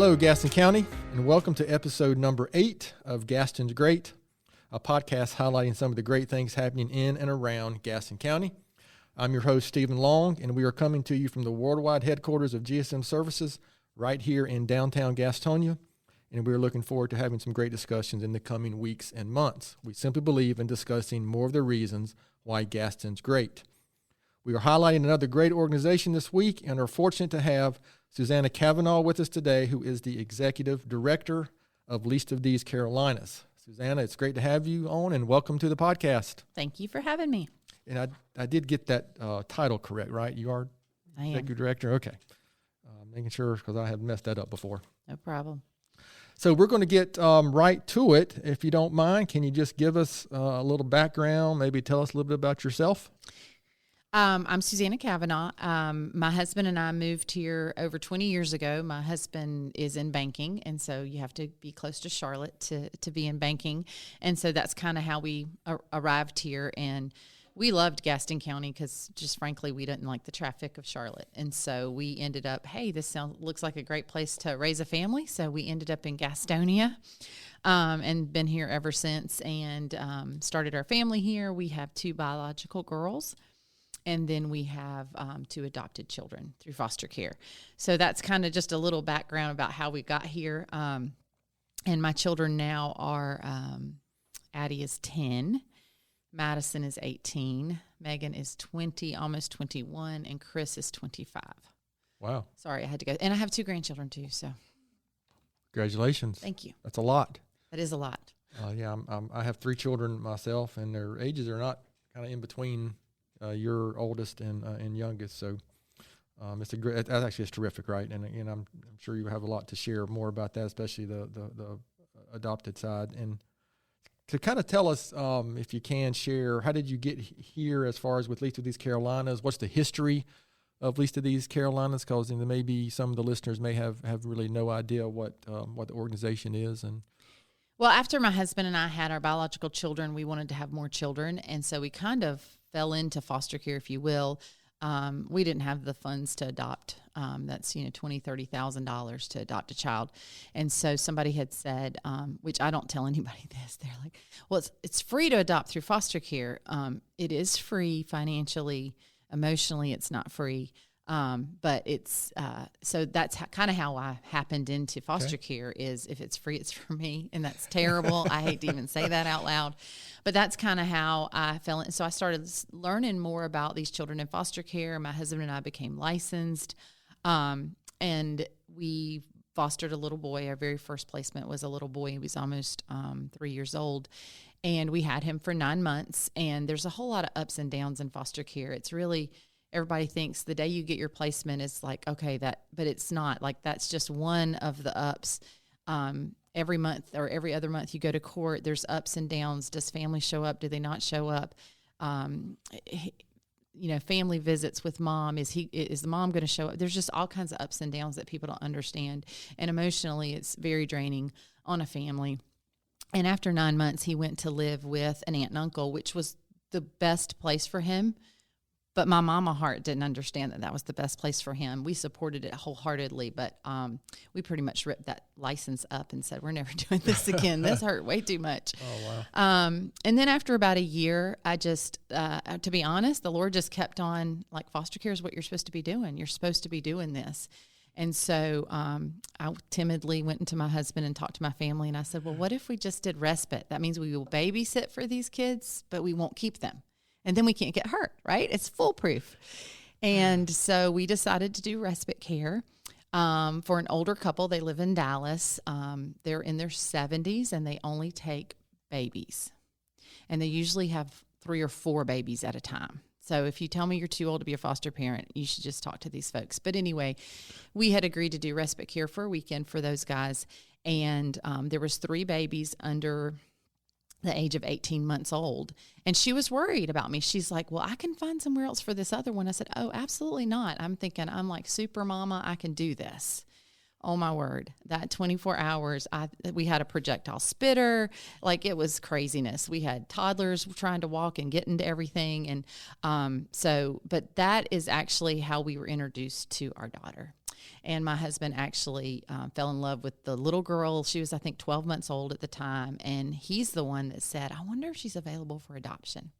Hello, Gaston County, and welcome to episode number 8 of Gaston's Great, a podcast highlighting some of the great things happening in and around Gaston County. I'm your host, Stephen Long, and we are coming to you from the worldwide headquarters of GSM Services right here in downtown Gastonia, and we're looking forward to having some great discussions in the coming weeks and months. We simply believe in discussing more of the reasons why Gaston's great. We are highlighting another great organization this week and are fortunate to have Susanna Kavanaugh with us today, who is the Executive Director of Least of These Carolinas. Susanna, it's great to have you on, and welcome to the podcast. Thank you for having me. And I did get that title correct, right? You are Executive Director? Okay. Making sure, because I have messed that up before. No problem. So we're going to get right to it. If you don't mind, can you just give us a little background, maybe tell us a little bit about yourself? I'm Susanna Kavanaugh. My husband and I moved here over 20 years ago. My husband is in banking, and so you have to be close to Charlotte to be in banking. And so that's kind of how we arrived here. And we loved Gaston County because, just frankly, we didn't like the traffic of Charlotte. And so we ended up, hey, this looks like a great place to raise a family. So we ended up in Gastonia and been here ever since, and started our family here. We have 2 biological girls. And then we have 2 adopted children through foster care. So that's kind of just a little background about how we got here. And my children now are, Addie is 10, Madison is 18, Megan is 20, almost 21, and Chris is 25. Wow. Sorry, I had to go. And I have 2 grandchildren too, so. Congratulations. Thank you. That's a lot. That is a lot. Yeah, I have 3 children myself, and their ages are not kind of in between your oldest and youngest, so it's a great. That actually is terrific, right? And I'm sure you have a lot to share more about that, especially the adopted side. And to kind of tell us, if you can share, how did you get here as far as with Least of These Carolinas? What's the history of Least of These Carolinas? Because maybe some of the listeners may have really no idea what the organization is. And well, after my husband and I had our biological children, we wanted to have more children, and so we kind of fell into foster care, if you will. We didn't have the funds to adopt. That's $20,000, $30,000 to adopt a child, and so somebody had said, which I don't tell anybody this. They're like, "Well, it's free to adopt through foster care." It is free financially, emotionally, it's not free. But it's so that's kind of how I happened into foster care. Is if it's free, it's for me, and that's terrible. I hate to even say that out loud, but that's kind of how I fell in. So I started learning more about these children in foster care. My husband and I became licensed, and we fostered a little boy. Our very first placement was a little boy. He was almost 3 years old, and we had him for 9 months. And there's a whole lot of ups and downs in foster care. It's really, everybody thinks the day you get your placement is like, okay, but it's not. Like, that's just one of the ups. Every month or every other month you go to court, there's ups and downs. Does family show up? Do they not show up? Family visits with mom. Is the mom going to show up? There's just all kinds of ups and downs that people don't understand. And emotionally, it's very draining on a family. And after 9 months, he went to live with an aunt and uncle, which was the best place for him. But my mama heart didn't understand that was the best place for him. We supported it wholeheartedly, but we pretty much ripped that license up and said, we're never doing this again. This hurt way too much. Oh, wow. And then after about a year, I just, to be honest, the Lord just kept on, like, foster care is what you're supposed to be doing. You're supposed to be doing this. And so I timidly went into my husband and talked to my family, and I said, well, what if we just did respite? That means we will babysit for these kids, but we won't keep them. And then we can't get hurt, right? It's foolproof. And so we decided to do respite care for an older couple. They live in Dallas. They're in their 70s, and they only take babies. And they usually have 3 or 4 babies at a time. So if you tell me you're too old to be a foster parent, you should just talk to these folks. But anyway, we had agreed to do respite care for a weekend for those guys. And there was 3 babies under the age of 18 months old. And she was worried about me. She's like, well, I can find somewhere else for this other one. I said, oh, absolutely not. I'm thinking, I'm like super mama. I can do this. Oh my word, that 24 hours, we had a projectile spitter. Like, it was craziness. We had toddlers trying to walk and get into everything. And but that is actually how we were introduced to our daughter. And my husband actually fell in love with the little girl. She was, I think, 12 months old at the time. And he's the one that said, I wonder if she's available for adoption.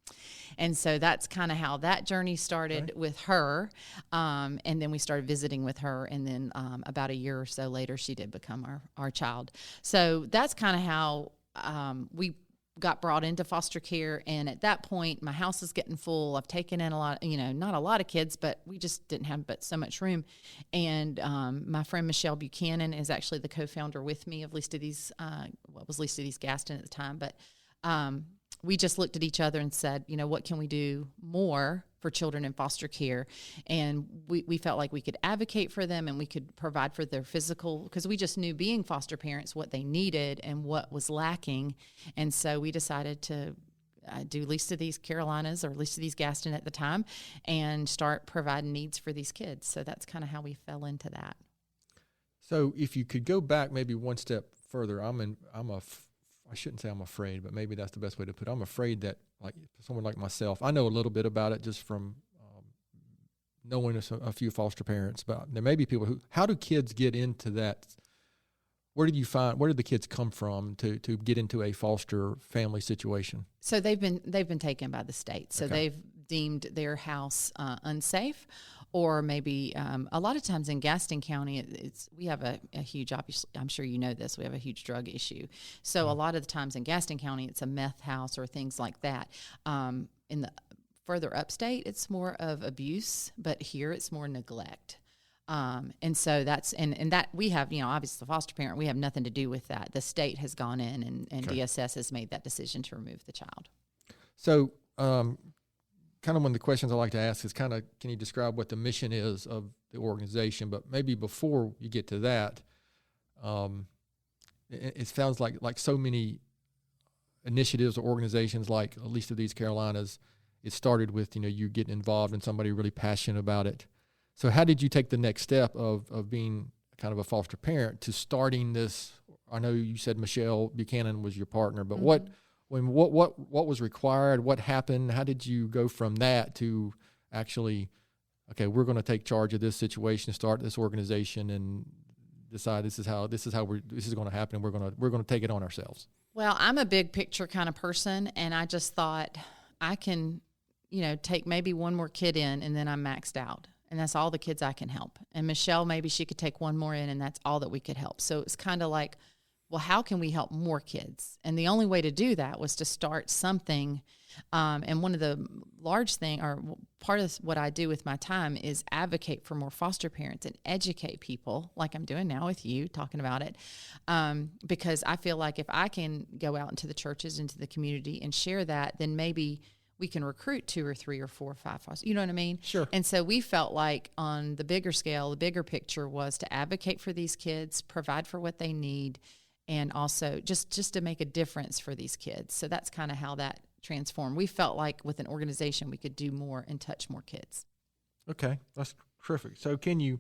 And so that's kind of how that journey started with her. And then we started visiting with her. And then about a year or so later, she did become our child. So that's kind of how we got brought into foster care. And at that point, my house is getting full. I've taken in a lot, not a lot of kids, but we just didn't have but so much room. And my friend Michelle Buchanan is actually the co-founder with me of Least of These, what was Least of These Gaston at the time. But we just looked at each other and said, what can we do more for children in foster care? And we felt like we could advocate for them and we could provide for their physical, because we just knew, being foster parents, what they needed and what was lacking. And so we decided to do Least of These Carolinas, or Least of These Gaston at the time, and start providing needs for these kids. So that's kind of how we fell into that. So if you could go back maybe one step further, I shouldn't say I'm afraid, but maybe that's the best way to put it. I'm afraid that, like someone like myself, I know a little bit about it just from knowing a few foster parents, but there may be people how do kids get into that? Where did the kids come from to get into a foster family situation? So they've been taken by the state. So they've deemed their house unsafe. Or maybe a lot of times in Gaston County, we have a huge, obviously, I'm sure you know this, we have a huge drug issue. So a lot of the times in Gaston County, it's a meth house or things like that. In the further upstate, it's more of abuse, but here it's more neglect. And so that's, and that we have, obviously the foster parent, we have nothing to do with that. The state has gone in and DSS has made that decision to remove the child. So, kind of one of the questions I like to ask is can you describe what the mission is of the organization? But maybe before you get to that, it sounds like so many initiatives or organizations, like at Least of These Carolinas, it started with, you getting involved and somebody really passionate about it. So how did you take the next step of being kind of a foster parent to starting this? I know you said Michelle Buchanan was your partner, but what was required? What happened? How did you go from that to actually, okay, we're going to take charge of this situation, start this organization, and decide this is going to happen, and we're going to take it on ourselves? Well, I'm a big picture kind of person, and I just thought I can, take maybe one more kid in, and then I'm maxed out, and that's all the kids I can help. And Michelle, maybe she could take one more in, and that's all that we could help. So it's kind of like, well, how can we help more kids? And the only way to do that was to start something. And one of the large thing, or part of what I do with my time, is advocate for more foster parents and educate people, like I'm doing now with you, talking about it. Because I feel like if I can go out into the churches, into the community, and share that, then maybe we can recruit 2 or 3 or 4 or 5 foster. You know what I mean? Sure. And so we felt like on the bigger scale, the bigger picture was to advocate for these kids, provide for what they need, and also just to make a difference for these kids. So that's kind of how that transformed. We felt like with an organization we could do more and touch more kids. Okay, that's terrific. So can you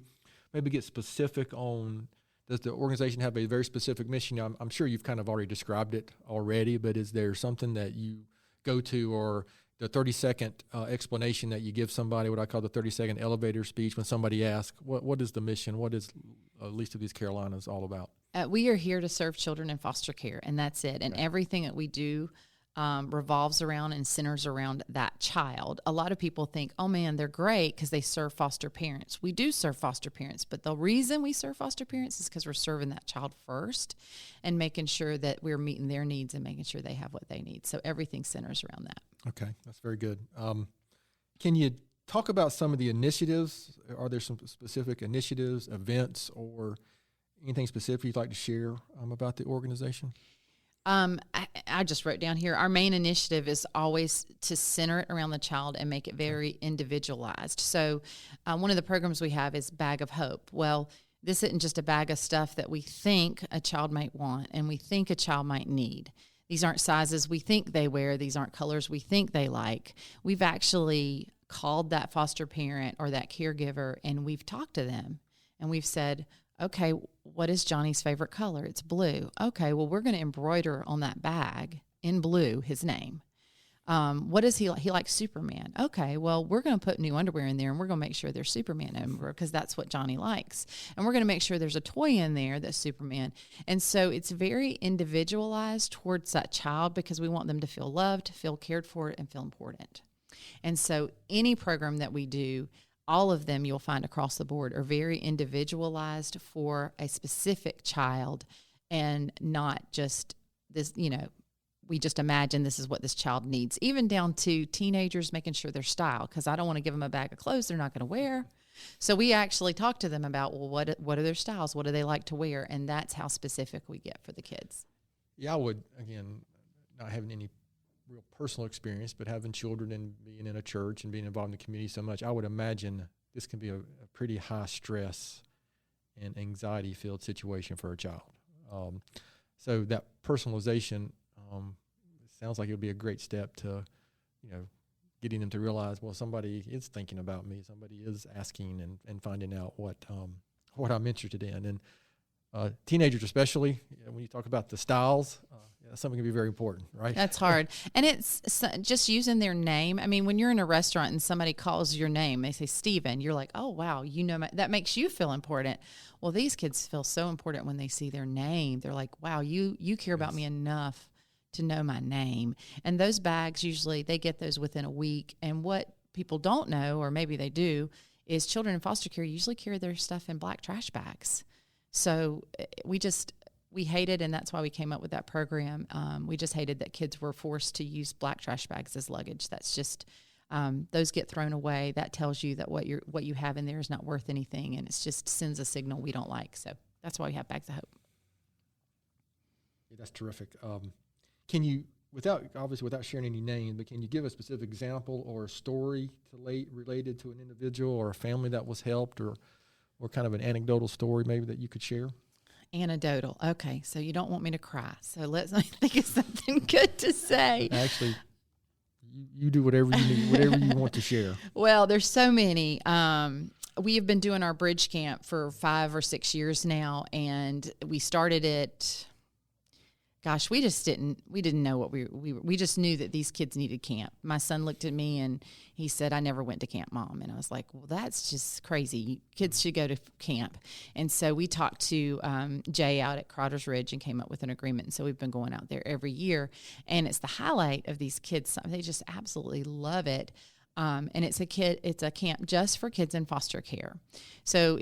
maybe get specific on, does the organization have a very specific mission? I'm sure you've kind of already described it already, but is there something that you go to, or the 30-second explanation that you give somebody, what I call the 30-second elevator speech, when somebody asks, what is the mission? What is Least of These Carolinas all about? We are here to serve children in foster care, and that's it. And everything that we do revolves around and centers around that child. A lot of people think, oh man, they're great because they serve foster parents. We do serve foster parents, but the reason we serve foster parents is because we're serving that child first and making sure that we're meeting their needs and making sure they have what they need. So everything centers around that. Okay, that's very good. Can you talk about some of the initiatives? Are there some specific initiatives, events, or anything specific you'd like to share about the organization? I just wrote down here, our main initiative is always to center it around the child and make it very individualized. So one of the programs we have is Bag of Hope. Well, this isn't just a bag of stuff that we think a child might want and we think a child might need. These aren't sizes we think they wear. These aren't colors we think they like. We've actually called that foster parent or that caregiver, and we've talked to them, and we've said, okay, what is Johnny's favorite color? It's blue. Okay, well, we're going to embroider on that bag in blue his name. What does he like? He likes Superman. Okay, well, we're going to put new underwear in there, and we're going to make sure there's Superman underwear because that's what Johnny likes. And we're going to make sure there's a toy in there that's Superman. And so it's very individualized towards that child because we want them to feel loved, feel cared for, and feel important. And so any program that we do, all of them you'll find across the board are very individualized for a specific child and not just this, we just imagine this is what this child needs, even down to teenagers making sure their style, because I don't want to give them a bag of clothes they're not going to wear. So we actually talk to them about, well, what are their styles? What do they like to wear? And that's how specific we get for the kids. Yeah, I would, again, not having any real personal experience, but having children and being in a church and being involved in the community so much, I would imagine this can be a pretty high stress and anxiety-filled situation for a child. So that personalization sounds like it would be a great step to, getting them to realize, well, somebody is thinking about me, somebody is asking and finding out what I'm interested in. And teenagers especially, when you talk about the styles, that's something can be very important, right? That's hard. And it's just using their name. I mean, when you're in a restaurant and somebody calls your name, they say Steven, you're like, oh, wow, that makes you feel important. Well, these kids feel so important when they see their name. They're like, wow, you care about me enough to know my name. And those bags, usually they get those within a week. And what people don't know, or maybe they do, is children in foster care usually carry their stuff in black trash bags. So we hated, and that's why we came up with that program. We just hated that kids were forced to use black trash bags as luggage. That's just, those get thrown away. That tells you that what you have in there is not worth anything, and it just sends a signal we don't like. So that's why we have Bags of Hope. Yeah, that's terrific. Can you, without sharing any names, but can you give a specific example or a story related to an individual or a family that was helped, or kind of an anecdotal story maybe that you could share? Anecdotal. Okay, so you don't want me to cry. So let me think of something good to say. Actually, you do whatever you need, whatever you want to share. Well, there's so many. We have been doing our bridge camp for 5 or 6 years now, and we started it. Gosh, we didn't know what we just knew that these kids needed camp. My son looked at me and he said, I never went to camp, Mom. And I was like, well, that's just crazy. Kids should go to camp. And so we talked to Jay out at Crotter's Ridge and came up with an agreement. And so we've been going out there every year. And it's the highlight of these kids. They just absolutely love it. And it's a camp just for kids in foster care. So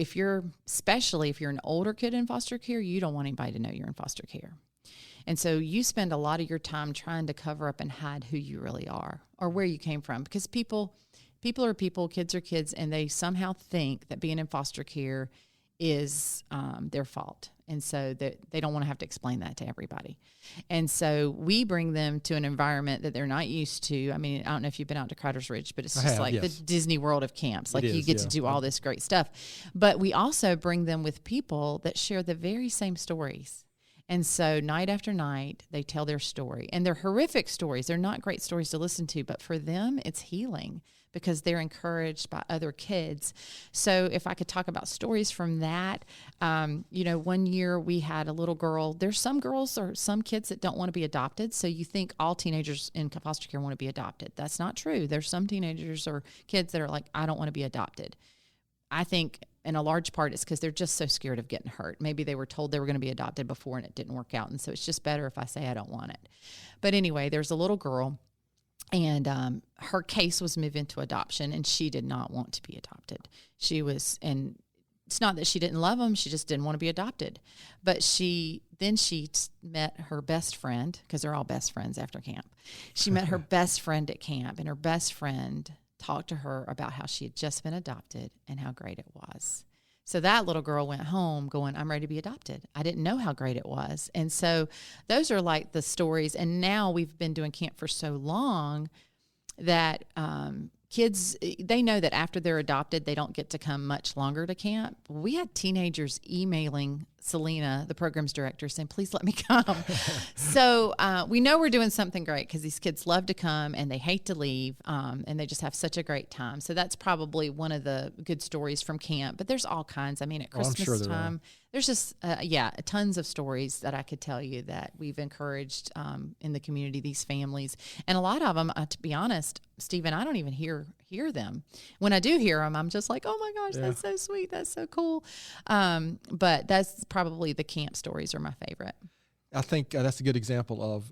especially if you're an older kid in foster care, you don't want anybody to know you're in foster care. And so you spend a lot of your time trying to cover up and hide who you really are or where you came from, because people are people, kids are kids, and they somehow think that being in foster care is their fault. And so they don't want to have to explain that to everybody. And so we bring them to an environment that they're not used to. I mean, I don't know if you've been out to Crotter's Ridge, but it's just the Disney World of camps. Like you get to do all this great stuff. But we also bring them with people that share the very same stories. And so night after night, they tell their story. And they're horrific stories. They're not great stories to listen to, but for them, it's healing because they're encouraged by other kids. So if I could talk about stories from that, 1 year we had a little girl. There's some girls or some kids that don't want to be adopted. So you think all teenagers in foster care want to be adopted. That's not true. There's some teenagers or kids that are like, I don't want to be adopted. I think in a large part it's because they're just so scared of getting hurt. Maybe they were told they were going to be adopted before and it didn't work out. And so it's just better if I say I don't want it. But anyway, there's a little girl, and her case was moved into adoption, and she did not want to be adopted. And it's not that she didn't love them. She just didn't want to be adopted. But she met her best friend, because they're all best friends after camp. She met her best friend at camp, and her best friend talked to her about how she had just been adopted and how great it was. So that little girl went home going, I'm ready to be adopted. I didn't know how great it was. And so those are like the stories. And now we've been doing camp for so long that kids, they know that after they're adopted, they don't get to come much longer to camp. We had teenagers emailing Selena, the program's director, saying, please let me come. So we know we're doing something great because these kids love to come and they hate to leave, and they just have such a great time. So that's probably one of the good stories from camp. But there's all kinds. I mean, at Christmas time, there's just, tons of stories that I could tell you that we've encouraged in the community, these families. And a lot of them, to be honest, Stephen, I don't even hear them. When I do hear them, I'm just like, oh my gosh, that's so sweet. That's so cool. But that's probably the camp stories are my favorite. I think that's a good example of,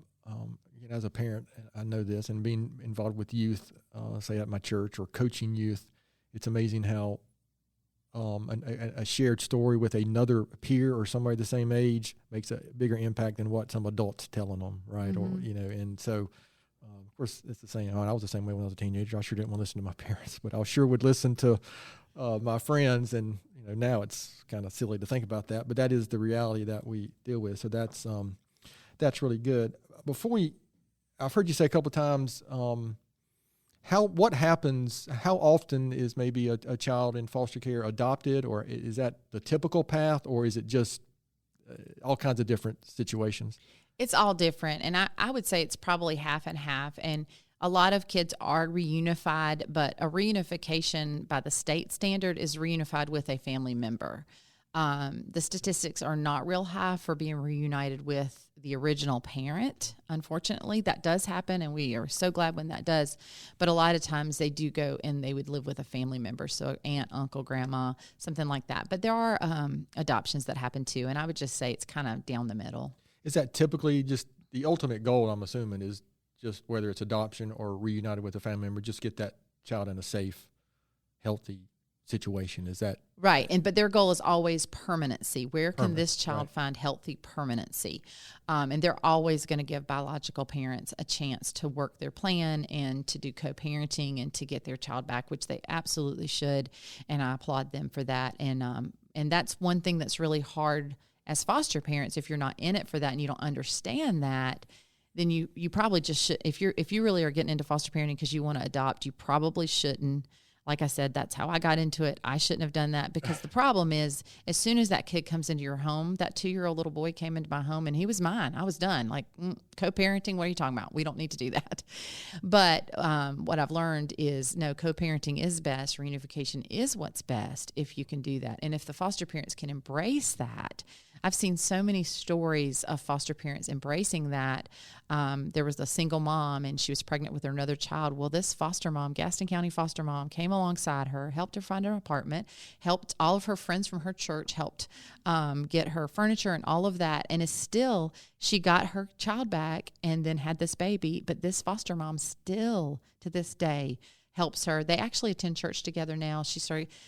as a parent, I know this, and being involved with youth, say at my church or coaching youth, it's amazing how a shared story with another peer or somebody the same age makes a bigger impact than what some adults telling them, right? Mm-hmm. Or, and so, of course, it's the same. I was the same way when I was a teenager. I sure didn't want to listen to my parents, but I sure would listen to my friends. And now it's kind of silly to think about that, but that is the reality that we deal with. So that's really good. I've heard you say a couple of times, what happens? How often is maybe a child in foster care adopted, or is that the typical path, or is it just all kinds of different situations? It's all different, and I would say it's probably half and half. And a lot of kids are reunified, but a reunification by the state standard is reunified with a family member. The statistics are not real high for being reunited with the original parent. Unfortunately, that does happen, and we are so glad when that does. But a lot of times they do go and they would live with a family member, so aunt, uncle, grandma, something like that. But there are adoptions that happen too, and I would just say it's kind of down the middle. Is that typically just the ultimate goal, I'm assuming, is just whether it's adoption or reunited with a family member, just get that child in a safe, healthy situation? Is that right? But their goal is always permanency. Where can this child find healthy permanency? And they're always going to give biological parents a chance to work their plan and to do co-parenting and to get their child back, which they absolutely should. And I applaud them for that. And that's one thing that's really hard as foster parents. If you're not in it for that and you don't understand that, then you probably just should. If you really are getting into foster parenting because you want to adopt, you probably shouldn't. Like I said, that's how I got into it. I shouldn't have done that, because the problem is, as soon as that kid comes into your home, that 2-year-old little boy came into my home and he was mine. I was done. Like, co-parenting, what are you talking about? We don't need to do that. But what I've learned is, no, co-parenting is best. Reunification is what's best if you can do that. And if the foster parents can embrace that, I've seen so many stories of foster parents embracing that. There was a single mom and she was pregnant with another child. Well, this foster mom, Gaston County foster mom, came alongside her, helped her find an apartment, helped all of her friends from her church, helped get her furniture and all of that. And she got her child back and then had this baby. But this foster mom still, to this day, helps her. They actually attend church together now.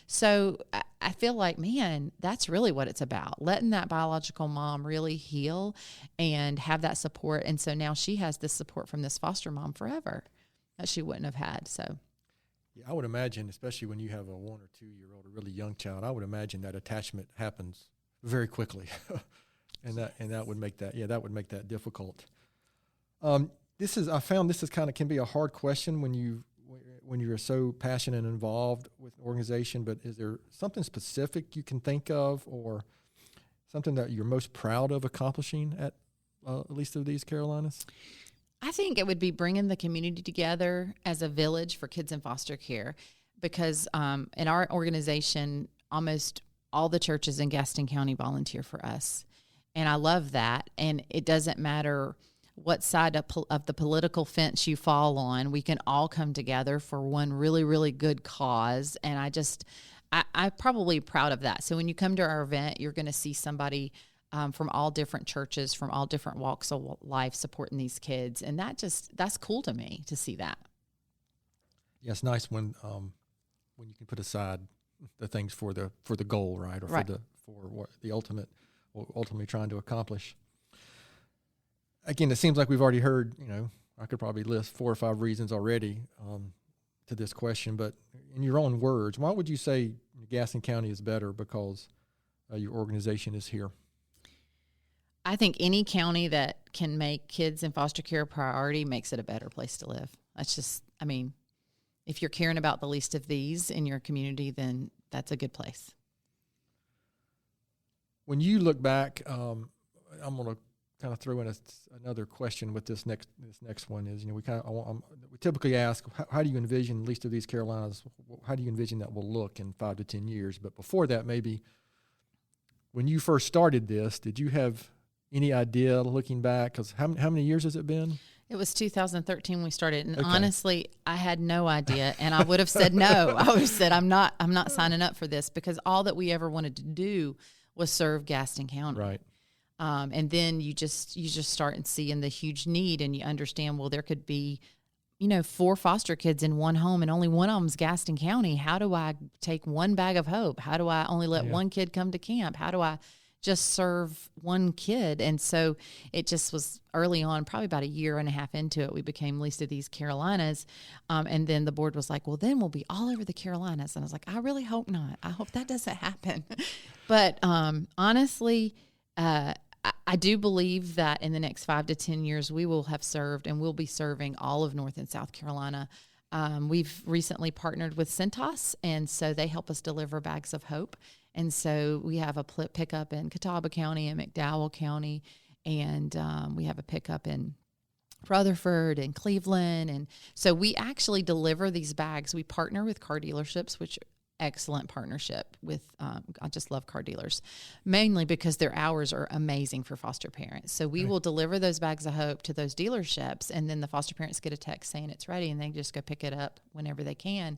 So I feel like, man, that's really what it's about. Letting that biological mom really heal and have that support. And so now she has this support from this foster mom forever that she wouldn't have had. So yeah, I would imagine, especially when you have a 1 or 2 year old, a really young child, I would imagine that attachment happens very quickly. and that would make that difficult. I found this can be a hard question when you're so passionate and involved with an organization, but is there something specific you can think of, or something that you're most proud of accomplishing at least of these Carolinas? I think it would be bringing the community together as a village for kids in foster care, because in our organization, almost all the churches in Gaston County volunteer for us. And I love that. And it doesn't matter what side of the political fence you fall on, we can all come together for one really, really good cause. And I'm probably proud of that. So when you come to our event, you're going to see somebody from all different churches, from all different walks of life supporting these kids. And that's cool to me to see that. Yeah, it's nice when you can put aside the things for the goal, right? Or for what the ultimately trying to accomplish. Again, it seems like we've already heard, I could probably list 4 or 5 reasons already to this question, but in your own words, why would you say Gaston County is better because your organization is here? I think any county that can make kids in foster care a priority makes it a better place to live. That's just, if you're caring about the least of these in your community, then that's a good place. when you look back, I'm going to kind of throw in another question with this next one is, we typically ask, how do you envision, at least of these Carolinas, how do you envision that will look in 5 to 10 years? But before that, maybe when you first started this, did you have any idea looking back? Because how many years has it been? It was 2013 we started, and Okay. honestly, I had no idea, and I would have said no. I would have said I'm not signing up for this, because all that we ever wanted to do was serve Gaston County. Right. And then you just start seeing the huge need, and you understand, well, there could be, 4 foster kids in one home, and only one of them's Gaston County. How do I take one bag of hope? How do I only let one kid come to camp? How do I just serve one kid? And so it just was early on, probably about a year and a half into it, we became Least of These Carolinas. And then the board was like, well, then we'll be all over the Carolinas. And I was like, I really hope not. I hope that doesn't happen. But honestly, I do believe that in the next 5 to 10 years, we will have served and will be serving all of North and South Carolina. We've recently partnered with Centos, and so they help us deliver bags of hope. And so we have a pickup in Catawba County and McDowell County, and we have a pickup in Rutherford and Cleveland. And so we actually deliver these bags. We partner with car dealerships, which excellent partnership with, I just love car dealers, mainly because their hours are amazing for foster parents. So we will deliver those bags of hope to those dealerships, and then the foster parents get a text saying it's ready, and they just go pick it up whenever they can.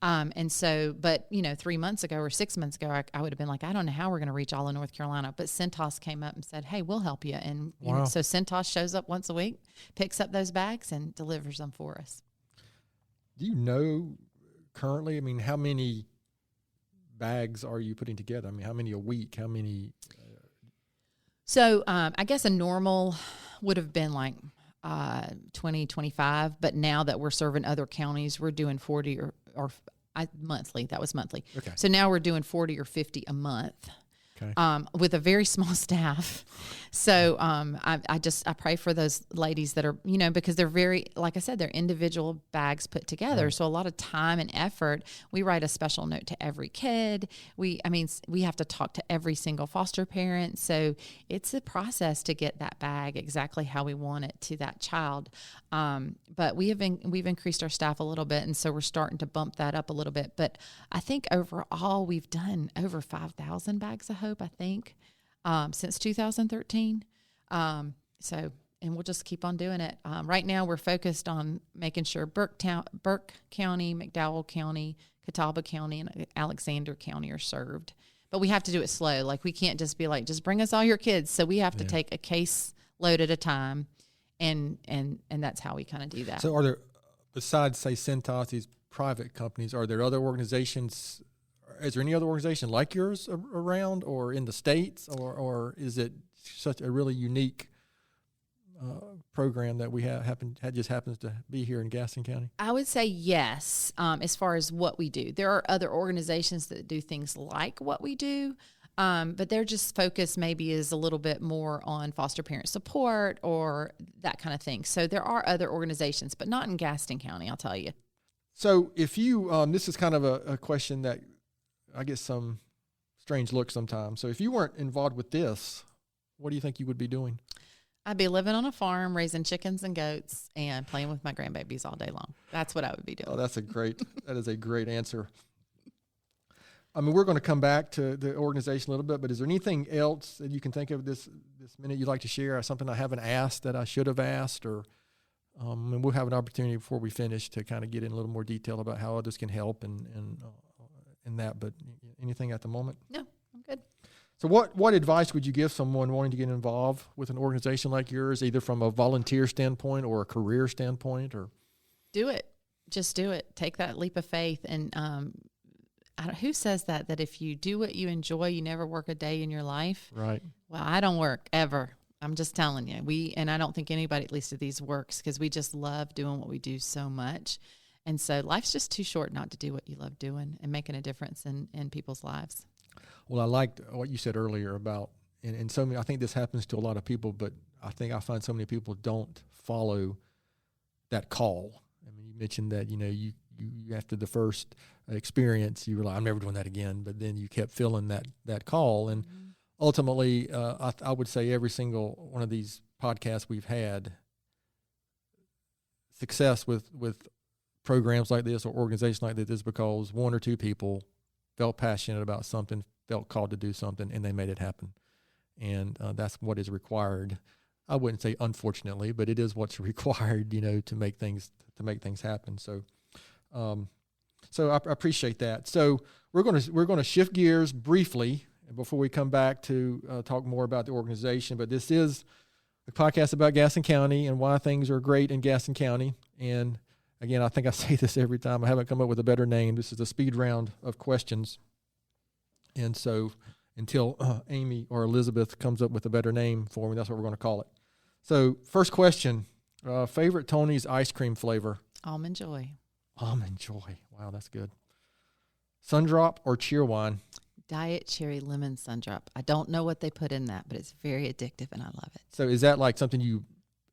And so, but 3 months ago or 6 months ago, I would have been like, I don't know how we're going to reach all of North Carolina. But Centos came up and said, hey, we'll help you. And so Centos shows up once a week, picks up those bags, and delivers them for us. Do you know currently, how many bags are you putting together? How many a week? How many? So I guess a normal would have been like 20, 25. But now that we're serving other counties, we're doing 40 or monthly. That was monthly. Okay. So now we're doing 40 or 50 a month. Okay. With a very small staff. So I pray for those ladies that are, because they're very, like I said, they're individual bags put together. Right. So a lot of time and effort. We write a special note to every kid. We have to talk to every single foster parent. So it's a process to get that bag exactly how we want it to that child. But we've increased our staff a little bit, and so we're starting to bump that up a little bit. But I think overall we've done over 5,000 bags of hope, I think, since 2013. And we'll just keep on doing it. Right now we're focused on making sure Burke County, McDowell County, Catawba County, and Alexander County are served. But we have to do it slow. Like, we can't just be like, just bring us all your kids. So we have to take a case load at a time. And that's how we kind of do that. So are there, besides, say, Centos, these private companies, are there other organizations? Is there any other organization like yours around or in the States? Or is it such a really unique program that we just happens to be here in Gaston County? I would say yes, as far as what we do. There are other organizations that do things like what we do, but their just focus maybe is a little bit more on foster parent support or that kind of thing. So there are other organizations, but not in Gaston County, I'll tell you. So if you, this is kind of a question that I get some strange looks sometimes. So if you weren't involved with this, what do you think you would be doing? I'd be living on a farm, raising chickens and goats, and playing with my grandbabies all day long. That's what I would be doing. Oh, that is a great answer. We're going to come back to the organization a little bit, but is there anything else that you can think of this minute you'd like to share? Something I haven't asked that I should have asked, or and we'll have an opportunity before we finish to kind of get in a little more detail about how others can help and that. But anything at the moment? No, I'm good. So what advice would you give someone wanting to get involved with an organization like yours, either from a volunteer standpoint or a career standpoint? Or do it. Just do it. Take that leap of faith. And who says that if you do what you enjoy, you never work a day in your life? Right. Well, I don't work ever. I'm just telling you. And I don't think anybody, at least of these, works, because we just love doing what we do so much. And so life's just too short not to do what you love doing and making a difference in people's lives. Well, I liked what you said earlier about, and so many, I think this happens to a lot of people, but I think I find so many people don't follow that call. You mentioned that, you after the first experience, you were like, I'm never doing that again. But then you kept feeling that call. And ultimately, I would say every single one of these podcasts we've had, success with programs like this or organizations like this is because one or two people felt passionate about something, felt called to do something, and they made it happen. And that's what is required. I wouldn't say unfortunately, but it is what's required, to make things happen. So, so I appreciate that. So we're going to shift gears briefly before we come back to talk more about the organization. But this is a podcast about Gaston County and why things are great in Gaston County. And again, I think I say this every time. I haven't come up with a better name. This is a speed round of questions. And so until Amy or Elizabeth comes up with a better name for me, that's what we're going to call it. So first question, favorite Tony's ice cream flavor? Almond Joy. Almond Joy. Wow, that's good. Sundrop or Cheerwine? Diet cherry lemon sundrop. I don't know what they put in that, but it's very addictive and I love it. So is that like something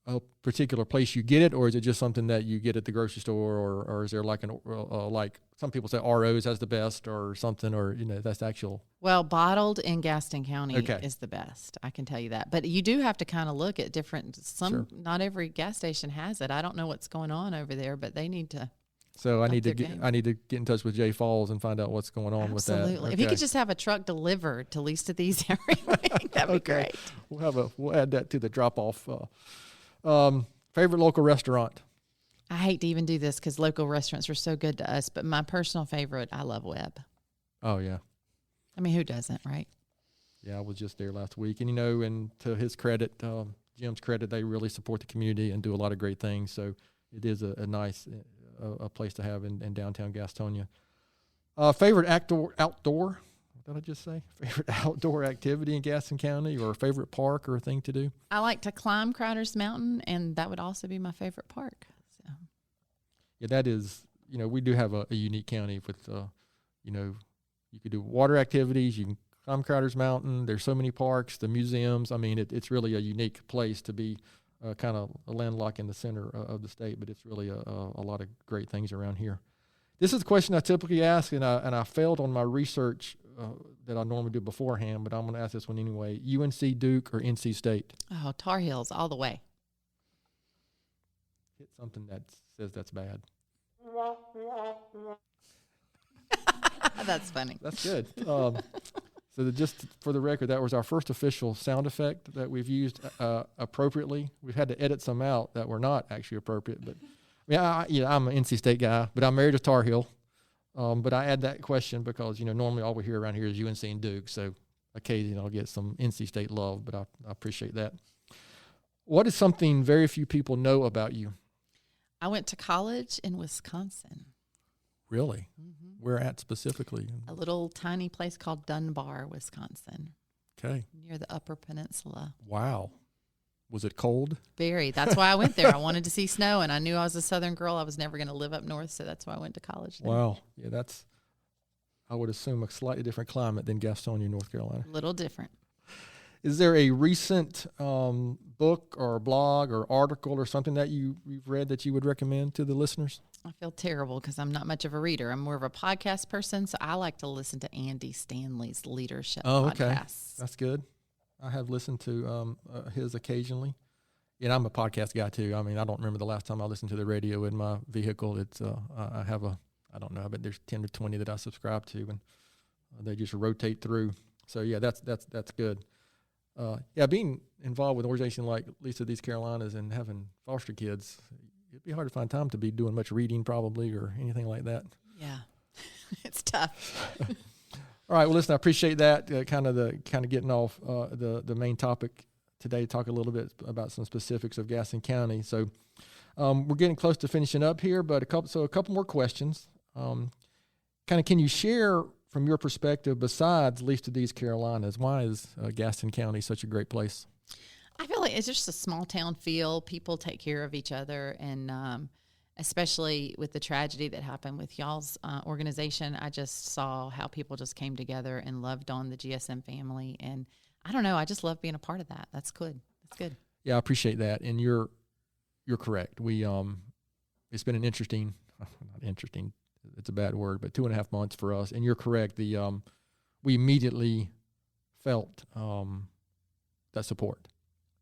a particular place you get it, or is it just something that you get at the grocery store, or is there like like some people say RO's has the best or something, or that's actual? Well, bottled in Gaston County Okay. is the best. I can tell you that. But you do have to kind of look at different. Sure. Not every gas station has it. I don't know what's going on over there, but they need to. So I need to game. get in touch with Jay Falls and find out what's going on with that. Absolutely. If you could just have a truck delivered to least of these every week, that'd be great. We'll add that to the drop off. Favorite local restaurant? I hate to even do this because local restaurants are so good to us, but my personal favorite, I love Webb. Oh yeah. I mean, who doesn't, right? Yeah, I was just there last week, and and to his credit, Jim's credit, they really support the community and do a lot of great things. So it is a nice a place to have in downtown Gastonia. Favorite outdoor? What did I just say? Favorite outdoor activity in Gaston County, or a favorite park or a thing to do? I like to climb Crowder's Mountain, and that would also be my favorite park. So. Yeah, that is. We do have a unique county with, you could do water activities. You can climb Crowder's Mountain. There's so many parks, the museums. I mean, it's really a unique place to be. Kind of a landlocked in the center of the state, but it's really a lot of great things around here. This is a question I typically ask, and I failed on my research that I normally do beforehand, but I'm going to ask this one anyway. UNC, Duke, or NC State? Oh, Tar Heels all the way. Hit something that says that's bad. That's funny. That's good. So just for the record, that was our first official sound effect that we've used appropriately. We've had to edit some out that were not actually appropriate. But I'm an NC State guy, but I'm married to Tar Heel. But I add that question because normally all we hear around here is UNC and Duke. So occasionally I'll get some NC State love, but I appreciate that. What is something very few people know about you? I went to college in Wisconsin. Really? Mm-hmm. Where at specifically? A little tiny place called Dunbar, Wisconsin. Okay. Near the Upper Peninsula. Wow. Was it cold? Very. That's why I went there. I wanted to see snow, and I knew I was a Southern girl. I was never going to live up north, so that's why I went to college there. Wow. Yeah, I would assume, a slightly different climate than Gastonia, North Carolina. A little different. Is there a recent book or blog or article or something that you've read that you would recommend to the listeners? I feel terrible because I'm not much of a reader. I'm more of a podcast person, so I like to listen to Andy Stanley's leadership podcasts. That's good. I have listened to his occasionally. And I'm a podcast guy too. I mean, I don't remember the last time I listened to the radio in my vehicle. It's I have I don't know, but there's 10 to 20 that I subscribe to, and they just rotate through. So yeah, that's good. Being involved with an organization like Least of These Carolinas and having foster kids, it'd be hard to find time to be doing much reading probably or anything like that. Yeah, it's tough. All right. Well, listen, I appreciate that. Kind of getting off the main topic today. Talk a little bit about some specifics of Gaston County. So we're getting close to finishing up here, but a couple more questions. Can you share from your perspective, besides Least of These Carolinas, why is Gaston County such a great place? I feel like it's just a small town feel. People take care of each other, and especially with the tragedy that happened with y'all's organization, I just saw how people just came together and loved on the GSM family. And I don't know, I just love being a part of that. That's good. That's good. Yeah, I appreciate that. And you're correct. We it's been an interesting, not interesting, it's a bad word, but 2.5 months for us. And you're correct. We immediately felt that support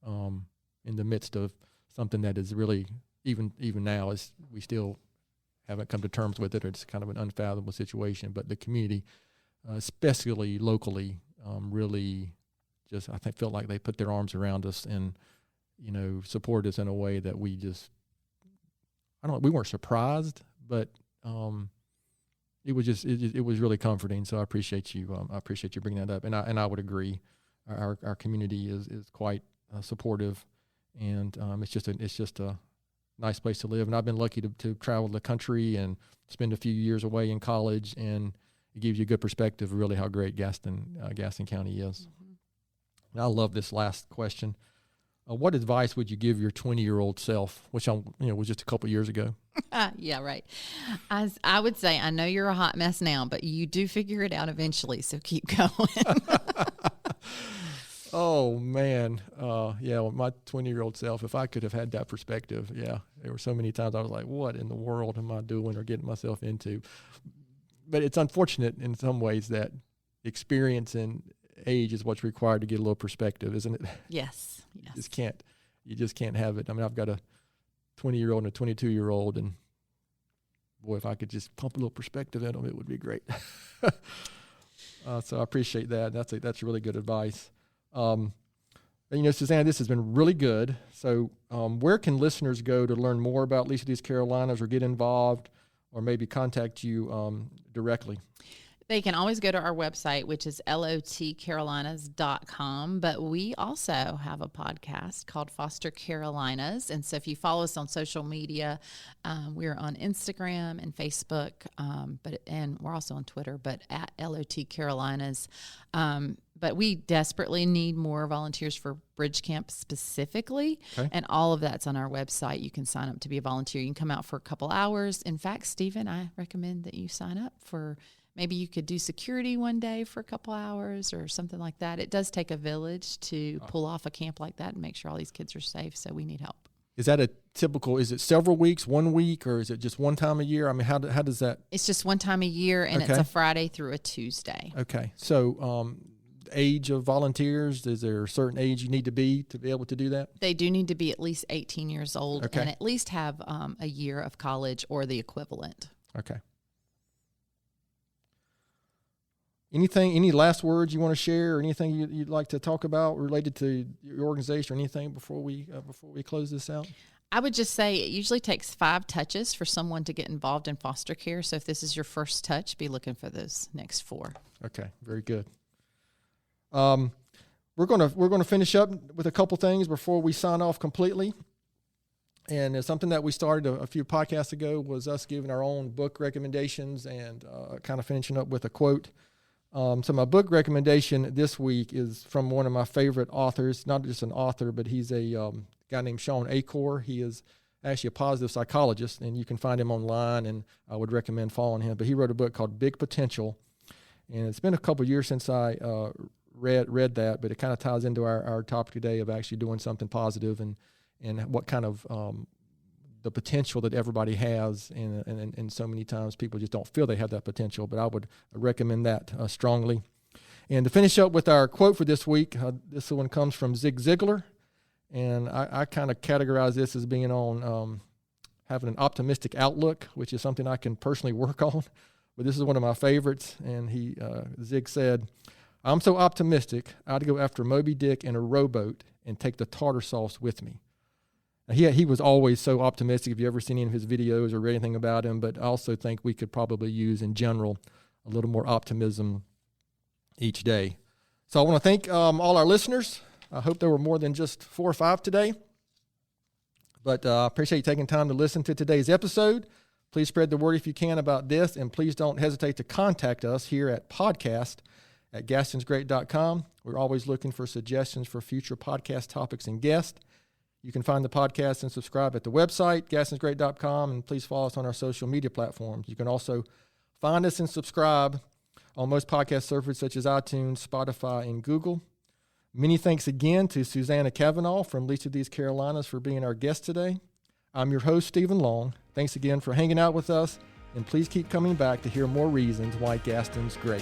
in the midst of something that is really, even now, is we still haven't come to terms with it. It's kind of an unfathomable situation, but the community, especially locally, really just, I think, felt like they put their arms around us and, supported us in a way that we weren't surprised, but it was just, it was really comforting. So I appreciate you bringing that up. And I would agree. Our community is quite supportive, and it's just a nice place to live. And I've been lucky to travel the country and spend a few years away in college, and it gives you a good perspective of really how great Gaston County is. Mm-hmm. And I love this last question. What advice would you give your 20-year-old self, which was just a couple of years ago? Yeah, right. I would say, I know you're a hot mess now, but you do figure it out eventually, so keep going. Oh, man. My 20-year-old self, if I could have had that perspective, there were so many times I was like, what in the world am I doing or getting myself into? But it's unfortunate in some ways that experience and age is what's required to get a little perspective, isn't it? Yes. You just can't have it. I mean, I've got a 20-year-old and a 22-year-old, and boy, if I could just pump a little perspective in them, it would be great. So I appreciate that. That's really good advice. And, Susanna, this has been really good. So where can listeners go to learn more about Least of These Carolinas, or get involved, or maybe contact you directly? They can always go to our website, which is lotcarolinas.com. But we also have a podcast called Foster Carolinas. And so if you follow us on social media, we're on Instagram and Facebook, and we're also on Twitter, but at LOT Carolinas. But we desperately need more volunteers for Bridge Camp specifically. Okay. And all of that's on our website. You can sign up to be a volunteer. You can come out for a couple hours. In fact, Stephen, I recommend that you sign up for, maybe you could do security one day for a couple hours or something like that. It does take a village to pull off a camp like that and make sure all these kids are safe. So we need help. Is that is it several weeks, 1 week, or is it just one time a year? I mean, how does that? It's just one time a year, and It's a Friday through a Tuesday. Okay. So, age of volunteers, is there a certain age you need to be able to do that? They do need to be at least 18 years old and at least have a year of college or the equivalent. Okay. Any last words you want to share, or anything you'd like to talk about related to your organization, or anything before we close this out? I would just say it usually takes 5 touches for someone to get involved in foster care. So if this is your first touch, be looking for those next 4. Okay, very good. We're gonna finish up with a couple things before we sign off completely. And it's something that we started a few podcasts ago, was us giving our own book recommendations, and kind of finishing up with a quote. So my book recommendation this week is from one of my favorite authors, not just an author, but he's a guy named Sean Acor. He is actually a positive psychologist, and you can find him online, and I would recommend following him. But he wrote a book called Big Potential, and it's been a couple of years since I read that, but it kind of ties into our topic today of actually doing something positive, and what kind of the potential that everybody has, and so many times people just don't feel they have that potential. But I would recommend that strongly. And to finish up with our quote for this week, this one comes from Zig Ziglar, and I kind of categorize this as being on having an optimistic outlook, which is something I can personally work on. But this is one of my favorites, and Zig said, "I'm so optimistic, I'd go after Moby Dick in a rowboat and take the tartar sauce with me." He was always so optimistic. If you ever seen any of his videos or read anything about him, but I also think we could probably use in general a little more optimism each day. So I want to thank all our listeners. I hope there were more than just 4 or 5 today. But I appreciate you taking time to listen to today's episode. Please spread the word if you can about this, and please don't hesitate to contact us here at podcast@gastonsgreat.com. We're always looking for suggestions for future podcast topics and guests. You can find the podcast and subscribe at the website, gastonsgreat.com, and please follow us on our social media platforms. You can also find us and subscribe on most podcast services such as iTunes, Spotify, and Google. Many thanks again to Susanna Kavanaugh from Least of These Carolinas for being our guest today. I'm your host, Stephen Long. Thanks again for hanging out with us, and please keep coming back to hear more reasons why Gaston's great.